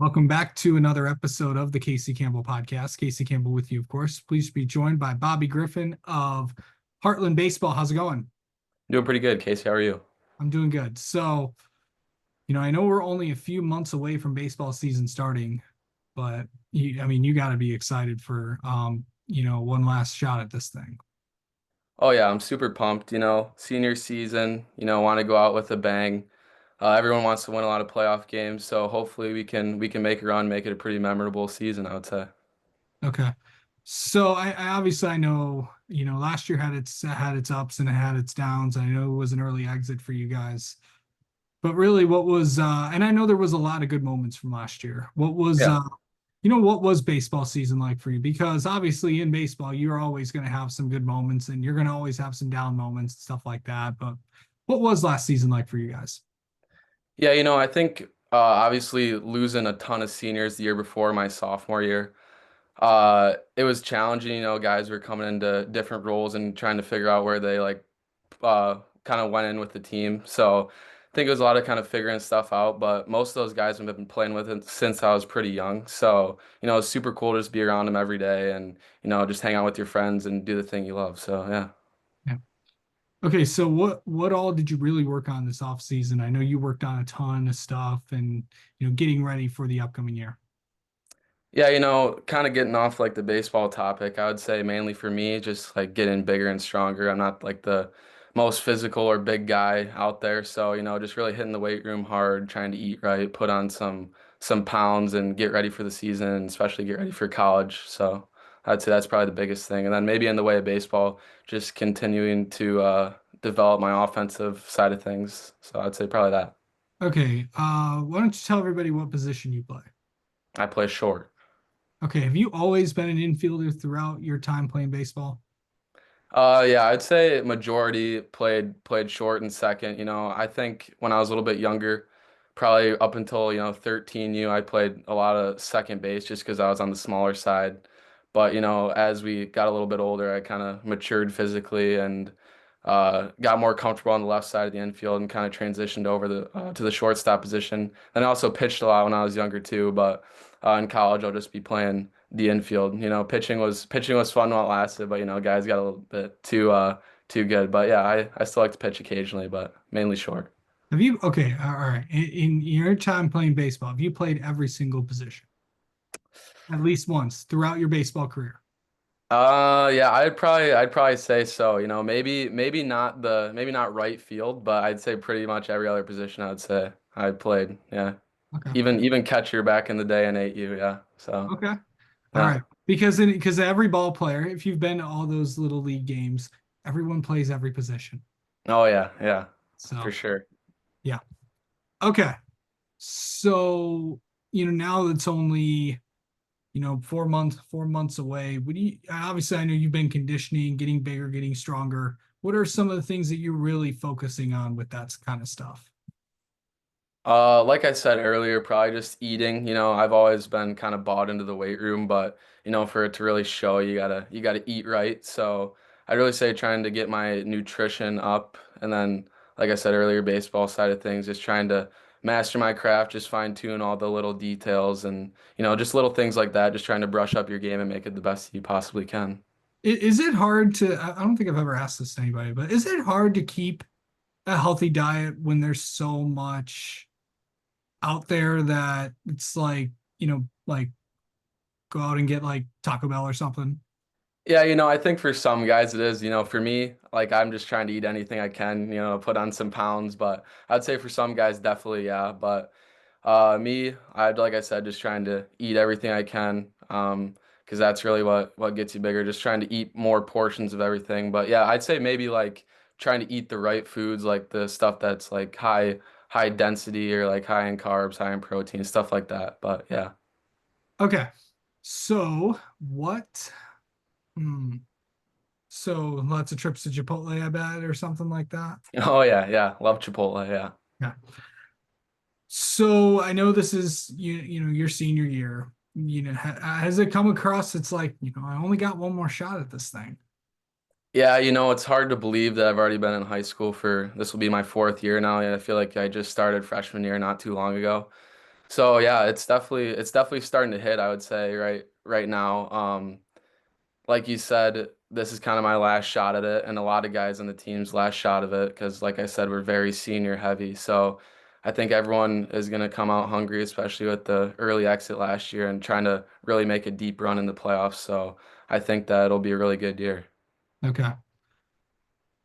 Welcome back to another episode of the Casey Campbell podcast. Casey Campbell with you, of course. Please be joined by Bobby Griffon of Hartland Baseball. How's it going? Doing pretty good, Casey. How are you? I'm doing good. I know we're only a few months away from baseball season starting, but you got to be excited for, one last shot at this thing. Oh yeah, I'm super pumped. Senior season. Want to go out with a bang. Everyone wants to win a lot of playoff games, so hopefully we can make a run, make it a pretty memorable season, I would say. Okay. I obviously I know, last year had its ups and it had its downs. I know it was an early exit for you guys. But really, what was and I know there was a lot of good moments from last year. Yeah. What was baseball season like for you? Because obviously in baseball, you're always going to have some good moments and you're going to always have some down moments, stuff like that. But what was last season like for you guys? Yeah, I think obviously losing a ton of seniors the year before my sophomore year, it was challenging. Guys were coming into different roles and trying to figure out where they kind of went in with the team. So I think it was a lot of kind of figuring stuff out. But most of those guys have been playing with it since I was pretty young. So it's super cool to just be around them every day and just hang out with your friends and do the thing you love. So yeah. Yeah. Okay, so what all did you really work on this off season? I know you worked on a ton of stuff and getting ready for the upcoming year. Yeah, kind of getting off like the baseball topic, I would say mainly for me, just like getting bigger and stronger. I'm not like the most physical or big guy out there, so just really hitting the weight room hard, trying to eat right, put on some pounds and get ready for the season, and especially get ready for college. So I'd say that's probably the biggest thing. And then maybe in the way of baseball, just continuing to develop my offensive side of things. So I'd say probably that. Okay, why don't you tell everybody what position you play? I play short. Okay, have you always been an infielder throughout your time playing baseball? Yeah, I'd say majority played short and second. I think when I was a little bit younger, probably up until 13 I played a lot of second base just because I was on the smaller side. But as we got a little bit older, I kind of matured physically and got more comfortable on the left side of the infield and kind of transitioned over to the shortstop position. And I also pitched a lot when I was younger too, but in college I'll just be playing the infield. Pitching was fun while it lasted, but guys got a little bit too good. But yeah, I still like to pitch occasionally, but mainly short. Have you, okay, all right. In your time playing baseball, have you played every single position at least once throughout your baseball career? Yeah, I'd probably say so. Maybe not right field, but I'd say pretty much every other position I would say I played. Yeah. Okay. Even catcher back in the day in 8U, yeah. So Okay. All yeah. right. Because every ball player, if you've been to all those little league games, everyone plays every position. Oh yeah, yeah, for So, sure. yeah. Okay. So, now that's only, 4 months away. Obviously I know you've been conditioning, getting bigger, getting stronger. What are some of the things that you're really focusing on with that kind of stuff? Like I said earlier, probably just eating. I've always been kind of bought into the weight room, but for it to really show, you gotta eat right. So I'd really say trying to get my nutrition up, and then, like I said earlier, baseball side of things, just trying to master my craft, just fine tune all the little details, and just little things like that. Just trying to brush up your game and make it the best you possibly can. Is it hard to, I don't think I've ever asked this to anybody, but is it hard to keep a healthy diet when there's so much out there that it's like go out and get like Taco Bell or something? Yeah, I think for some guys it is. For me, like I'm just trying to eat anything I can, put on some pounds. But I'd say for some guys, definitely, yeah. But me, like I said, just trying to eat everything I can, because that's really what gets you bigger. Just trying to eat more portions of everything. But yeah, I'd say maybe like trying to eat the right foods, like the stuff that's like high density or like high in carbs, high in protein, stuff like that. But yeah. Okay. So what? Hmm. So lots of trips to Chipotle, I bet, or something like that. Oh yeah, yeah. Love Chipotle, yeah. Yeah. So I know this is your senior year. Has it come across? It's like, I only got one more shot at this thing. Yeah, it's hard to believe that I've already been in high school for this will be my fourth year now. Yeah, I feel like I just started freshman year not too long ago. So yeah, it's definitely starting to hit, I would say, right now. Like you said, this is kind of my last shot at it, and a lot of guys on the team's last shot of it, because like I said, we're very senior heavy. So I think everyone is going to come out hungry, especially with the early exit last year and trying to really make a deep run in the playoffs. So I think that it'll be a really good year. Okay.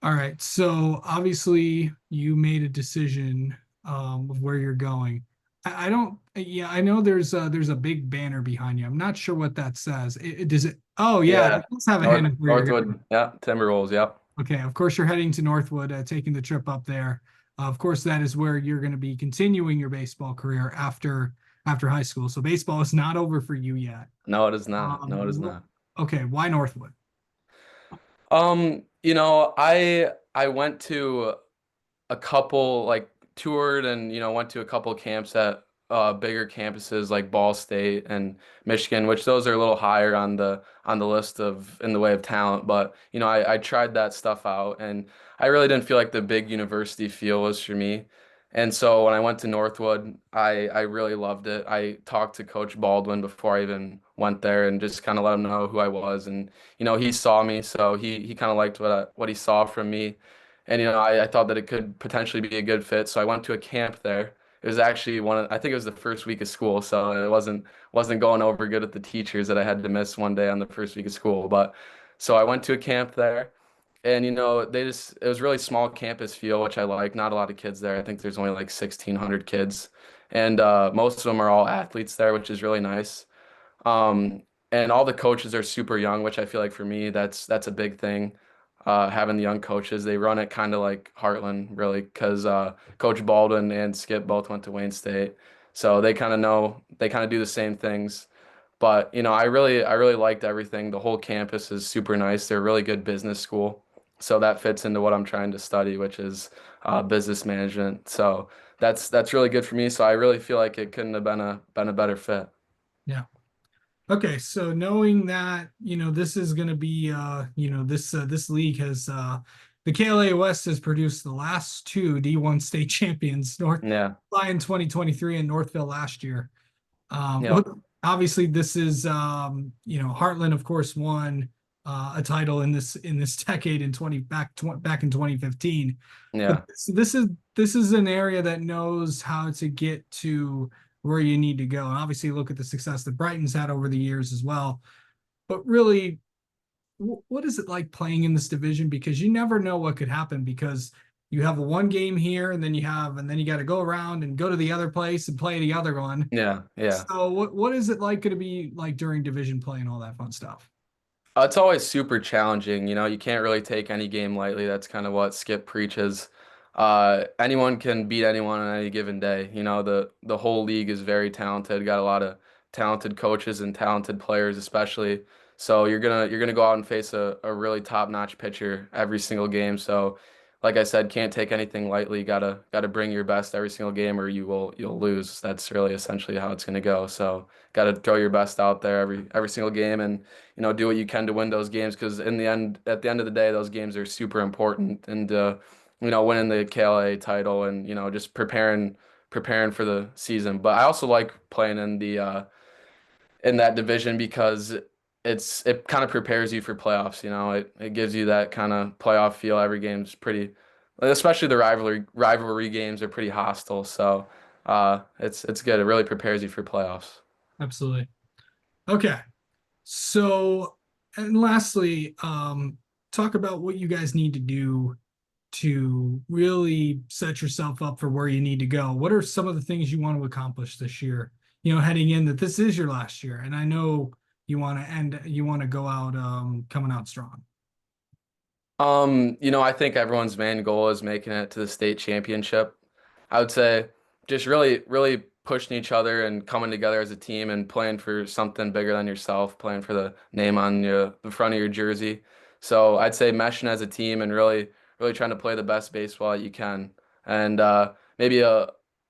All right. So obviously you made a decision of where you're going. I don't, yeah, I know there's a big banner behind you. I'm not sure what that says. Does it? Oh yeah, Yeah, it does have a hint of where you're going. Northwood, yeah, Timberwolves, yep. Okay, of course you're heading to Northwood, taking the trip up there. Of course, that is where you're going to be continuing your baseball career after high school. So baseball is not over for you yet. No, it is not. No, it is not. Okay, why Northwood? I went to a couple like toured and went to a couple camps at bigger campuses like Ball State and Michigan, which those are a little higher on the list of in the way of talent. But I tried that stuff out, and I really didn't feel like the big university feel was for me. And so when I went to Northwood, I really loved it. I talked to Coach Baldwin before I even went there and just kind of let him know who I was. And he saw me, so he kind of liked what he saw from me. And I thought that it could potentially be a good fit. So I went to a camp there. It was actually I think it was the first week of school, so it wasn't going over good at the teachers that I had to miss one day on the first week of school. But so I went to a camp there, and it was really small campus feel, which I like. Not a lot of kids there. I think there's only like 1,600 kids, and most of them are all athletes there, which is really nice. Um, and all the coaches are super young, which I feel like for me, that's a big thing. Having the young coaches, they run it kind of like Hartland, really, because Coach Baldwin and Skip both went to Wayne State, so they kind of do the same things. But I really liked everything. The whole campus is super nice. They're a really good business school, so that fits into what I'm trying to study, which is business management. So that's really good for me. So I really feel like it couldn't have been a better fit. Yeah. Okay, so knowing that, this is going to be this league has the KLA West has produced the last two D1 state champions, North Yeah. in 2023 and Northville last year. Yep. Look, obviously this is Hartland of course won a title in this decade in 20 back in 2015. But Yeah. this is an area that knows how to get to where you need to go. And obviously look at the success that Brighton's had over the years as well. But really, what is it like playing in this division? Because you never know what could happen because you have a one game here and then you got to go around and go to the other place and play the other one. Yeah. Yeah. So what is it like going to be like during division play and all that fun stuff? It's always super challenging. You can't really take any game lightly. That's kind of what Skip preaches. Anyone can beat anyone on any given day. The whole league is very talented. Got a lot of talented coaches and talented players, especially. So you're gonna go out and face a really top-notch pitcher every single game. So, like I said, can't take anything lightly. Gotta bring your best every single game, or you'll lose. That's really essentially how it's gonna go. So, gotta throw your best out there every single game, and do what you can to win those games because at the end of the day, those games are super important. And winning the KLA title and just preparing for the season. But I also like playing in that division because it kind of prepares you for playoffs. It gives you that kind of playoff feel. Every game's pretty, especially the rivalry games are pretty hostile. So it's good. It really prepares you for playoffs. Absolutely. Okay. So, and lastly, talk about what you guys need to do to really set yourself up for where you need to go. What are some of the things you want to accomplish this year? Heading in that this is your last year, and I know you want to go out coming out strong. I think everyone's main goal is making it to the state championship. I would say just really, really pushing each other and coming together as a team and playing for something bigger than yourself, playing for the name on the front of your jersey. So I'd say meshing as a team and really, really trying to play the best baseball that you can. And maybe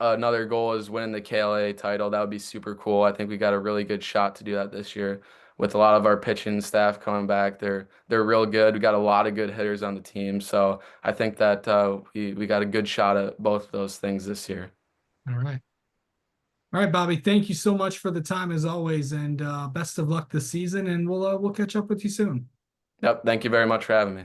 another goal is winning the KLA title. That would be super cool. I think we got a really good shot to do that this year with a lot of our pitching staff coming back. They're real good. We got a lot of good hitters on the team, so I think that we got a good shot at both of those things this year. All right. All right, Bobby, thank you so much for the time as always, and best of luck this season. And we'll catch up with you soon. Yep. Thank you very much for having me.